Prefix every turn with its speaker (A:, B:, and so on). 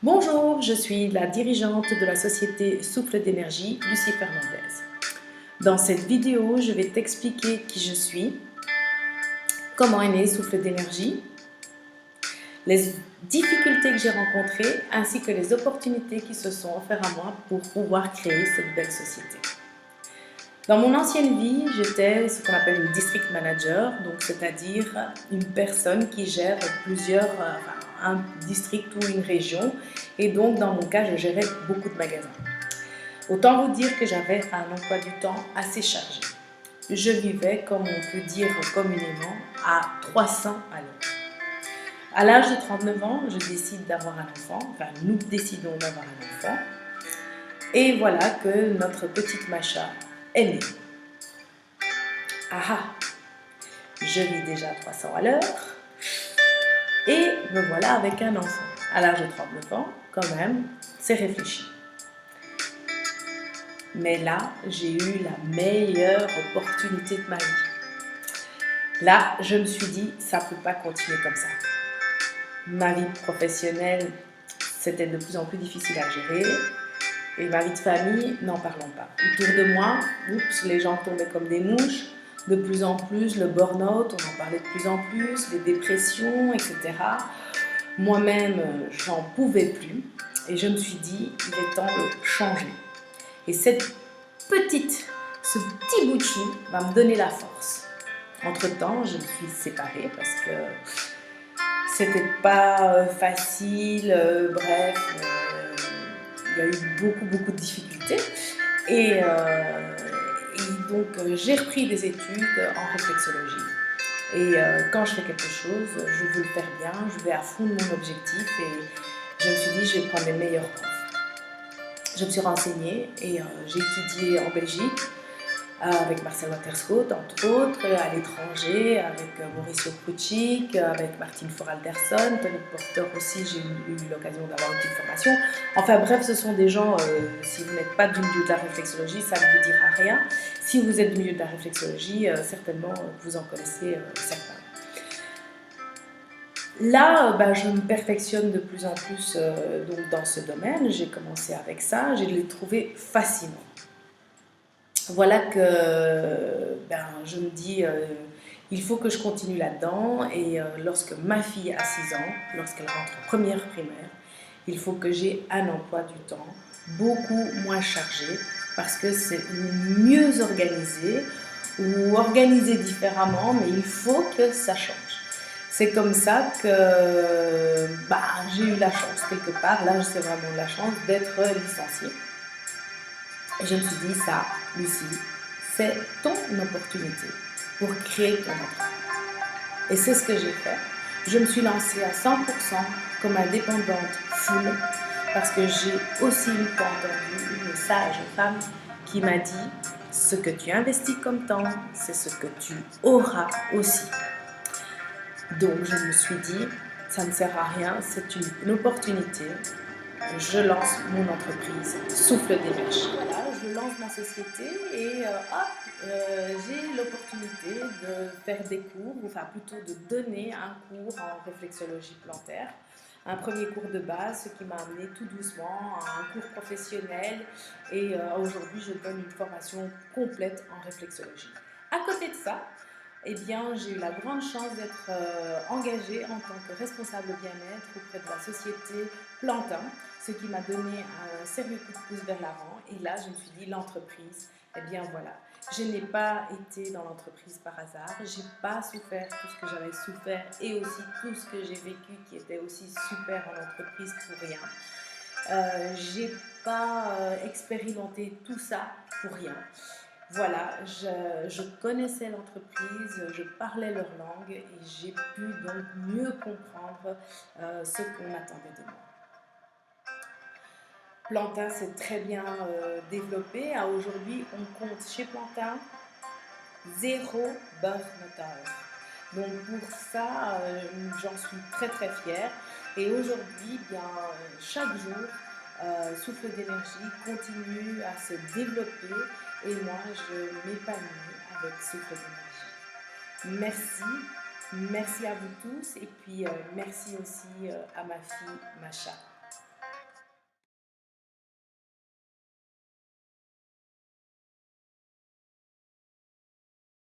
A: Bonjour, je suis la dirigeante de la société Souffle d'énergie, Lucie Fernandez. Dans cette vidéo, je vais t'expliquer qui je suis, comment est né Souffle d'énergie, les difficultés que j'ai rencontrées ainsi que les opportunités qui se sont offertes à moi pour pouvoir créer cette belle société. Dans mon ancienne vie, j'étais ce qu'on appelle une district manager, donc c'est-à-dire une personne qui gère un district ou une région, et donc dans mon cas, je gérais beaucoup de magasins. Autant vous dire que j'avais un emploi du temps assez chargé. Je vivais, comme on peut dire communément, à 300 à l'heure. À l'âge de 39 ans, je décide d'avoir un enfant, enfin nous décidons d'avoir un enfant, et voilà que notre petite Macha est née. Ah ah, je vis déjà à 300 à l'heure et me voilà avec un enfant. À l'âge de 39 ans, quand même, c'est réfléchi. Mais là, j'ai eu la meilleure opportunité de ma vie. Là, je me suis dit, ça ne peut pas continuer comme ça. Ma vie professionnelle, c'était de plus en plus difficile à gérer. Et ma vie de famille, n'en parlons pas. Autour de moi, les gens tombaient comme des mouches. De plus en plus, le burn-out, on en parlait de plus en plus, les dépressions, etc. Moi-même, j'en pouvais plus. Et je me suis dit, il est temps de changer. Et ce petit bout de chou va me donner la force. Entre-temps, je me suis séparée parce que c'était pas facile, il y a eu beaucoup de difficultés. Et donc, j'ai repris des études en réflexologie. Et quand je fais quelque chose, je veux le faire bien, je vais à fond de mon objectif et je me suis dit, je vais prendre les meilleurs profs. Je me suis renseignée et j'ai étudié en Belgique avec Marcel Waterscott, entre autres, à l'étranger, avec Mauricio Kruchik, avec Martine Foralderson, Tony Porter aussi, j'ai eu l'occasion d'avoir une petite formation. Enfin bref, ce sont des gens, si vous n'êtes pas du milieu de la réflexologie, ça ne vous dira rien. Si vous êtes du milieu de la réflexologie, certainement vous en connaissez certains. Là, je me perfectionne de plus en plus donc dans ce domaine. J'ai commencé avec ça, je l'ai trouvé fascinant. Voilà que je me dis, il faut que je continue là-dedans. Et lorsque ma fille a 6 ans, lorsqu'elle rentre en première primaire, il faut que j'ai un emploi du temps beaucoup moins chargé parce que c'est mieux organisé ou organisé différemment, mais il faut que ça change. C'est comme ça que j'ai eu la chance quelque part, là c'est vraiment la chance d'être licenciée. Et je me suis dit, ça, Lucie, c'est ton opportunité pour créer ton entreprise. Et c'est ce que j'ai fait. Je me suis lancée à 100% comme indépendante full parce que j'ai aussi une fois entendu une sage femme qui m'a dit, ce que tu investis comme temps, c'est ce que tu auras aussi. Donc je me suis dit, ça ne sert à rien, c'est une opportunité. Je lance mon entreprise Souffle d'énergie. Voilà, je lance ma société et j'ai l'opportunité de faire des cours, enfin plutôt de donner un cours en réflexologie plantaire. Un premier cours de base, ce qui m'a amené tout doucement à un cours professionnel et aujourd'hui je donne une formation complète en réflexologie. À côté de ça, j'ai eu la grande chance d'être engagée en tant que responsable bien-être auprès de la société Plantin, ce qui m'a donné un sérieux coup de pouce vers l'avant. Et là, je me suis dit, l'entreprise, voilà. Je n'ai pas été dans l'entreprise par hasard, je n'ai pas souffert tout ce que j'avais souffert et aussi tout ce que j'ai vécu qui était aussi super en entreprise pour rien. Je n'ai pas expérimenté tout ça pour rien. Voilà, je connaissais l'entreprise, je parlais leur langue et j'ai pu donc mieux comprendre ce qu'on attendait de moi. Plantin s'est très bien développé. Aujourd'hui, on compte chez Plantin 0 burn-out. Donc pour ça, j'en suis très fière. Et aujourd'hui, chaque jour, Souffle d'énergie continue à se développer et moi, je m'épanouis avec Souffle d'énergie. Merci à vous tous et puis merci aussi à ma fille Macha.